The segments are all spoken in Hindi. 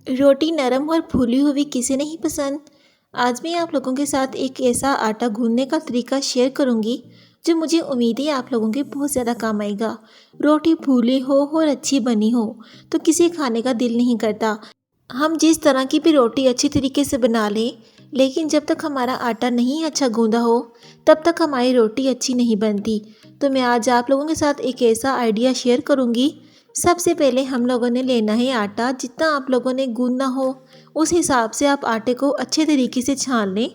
रोटी नरम और फूली हुई किसे नहीं पसंद। आज मैं आप लोगों के साथ एक ऐसा आटा गूंदने का तरीका शेयर करूंगी जो मुझे उम्मीद है आप लोगों के बहुत ज़्यादा काम आएगा। रोटी फूली हो और अच्छी बनी हो तो किसी खाने का दिल नहीं करता। हम जिस तरह की भी रोटी अच्छी तरीके से बना लें, लेकिन जब तक हमारा आटा नहीं अच्छा गूंदा हो तब तक हमारी रोटी अच्छी नहीं बनती। तो मैं आज आप लोगों के साथ एक ऐसा आइडिया शेयर करूंगी। सबसे पहले हम लोगों ने लेना है आटा, जितना आप लोगों ने गूंदना हो उस हिसाब से आप आटे को अच्छे तरीके से छान लें।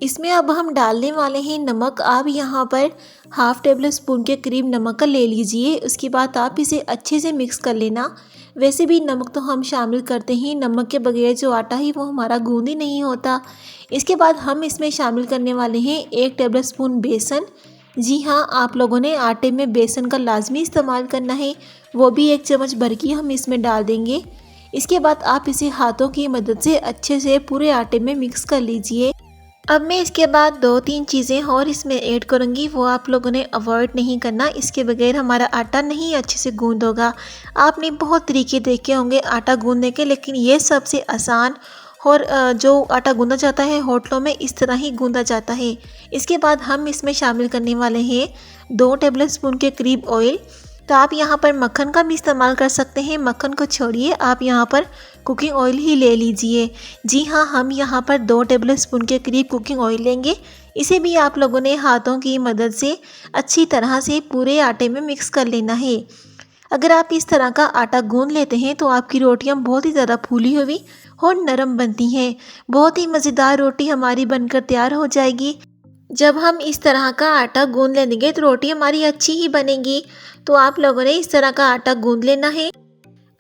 इसमें अब हम डालने वाले हैं नमक। आप यहाँ पर हाफ टेबल स्पून के करीब नमक का ले लीजिए। उसके बाद आप इसे अच्छे से मिक्स कर लेना। वैसे भी नमक तो हम शामिल करते हैं, नमक के बगैर जो आटा है वो हमारा गूंद ही नहीं होता। इसके बाद हम इसमें शामिल करने वाले हैं 1 टेबल स्पून बेसन। जी हाँ, आप लोगों ने आटे में बेसन का लाजमी इस्तेमाल करना है, वो भी 1 चम्मच भर के हम इसमें डाल देंगे। इसके बाद आप इसे हाथों की मदद से अच्छे से पूरे आटे में मिक्स कर लीजिए। अब मैं इसके बाद 2-3 चीज़ें और इसमें ऐड करूँगी, वो आप लोगों ने अवॉइड नहीं करना। इसके बगैर हमारा आटा नहीं अच्छे से गूंद होगा। आपने बहुत तरीके देखे होंगे आटा गूंदने के, लेकिन ये सबसे आसान और जो आटा गूंदा जाता है होटलों में इस तरह ही गूंदा जाता है। इसके बाद हम इसमें शामिल करने वाले हैं 2 टेबल स्पून के करीब ऑयल। तो आप यहाँ पर मक्खन का भी इस्तेमाल कर सकते हैं, मक्खन को छोड़िए आप यहाँ पर कुकिंग ऑयल ही ले लीजिए। जी हाँ, हम यहाँ पर 2 टेबल स्पून के करीब कुकिंग ऑयल लेंगे। इसे भी आप लोगों ने हाथों की मदद से अच्छी तरह से पूरे आटे में मिक्स कर लेना है। अगर आप इस तरह का आटा गूंद लेते हैं तो आपकी रोटियां बहुत ही ज़्यादा फूली हुई और नरम बनती हैं। बहुत ही मज़ेदार रोटी हमारी बनकर तैयार हो जाएगी। जब हम इस तरह का आटा गूंद लेंगे तो रोटी हमारी अच्छी ही बनेगी। तो आप लोगों ने इस तरह का आटा गूंद लेना है।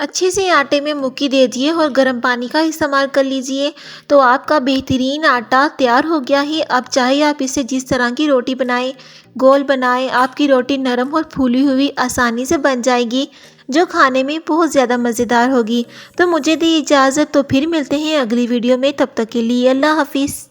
अच्छे से आटे में मुक्की दे दिए और गर्म पानी का इस्तेमाल कर लीजिए। तो आपका बेहतरीन आटा तैयार हो गया है। अब चाहे आप इसे जिस तरह की रोटी बनाएं, गोल बनाएं, आपकी रोटी नरम और फूली हुई आसानी से बन जाएगी, जो खाने में बहुत ज़्यादा मज़ेदार होगी। तो मुझे दी इजाज़त, तो फिर मिलते हैं अगली वीडियो में। तब तक के लिए अल्लाह हाफिज़।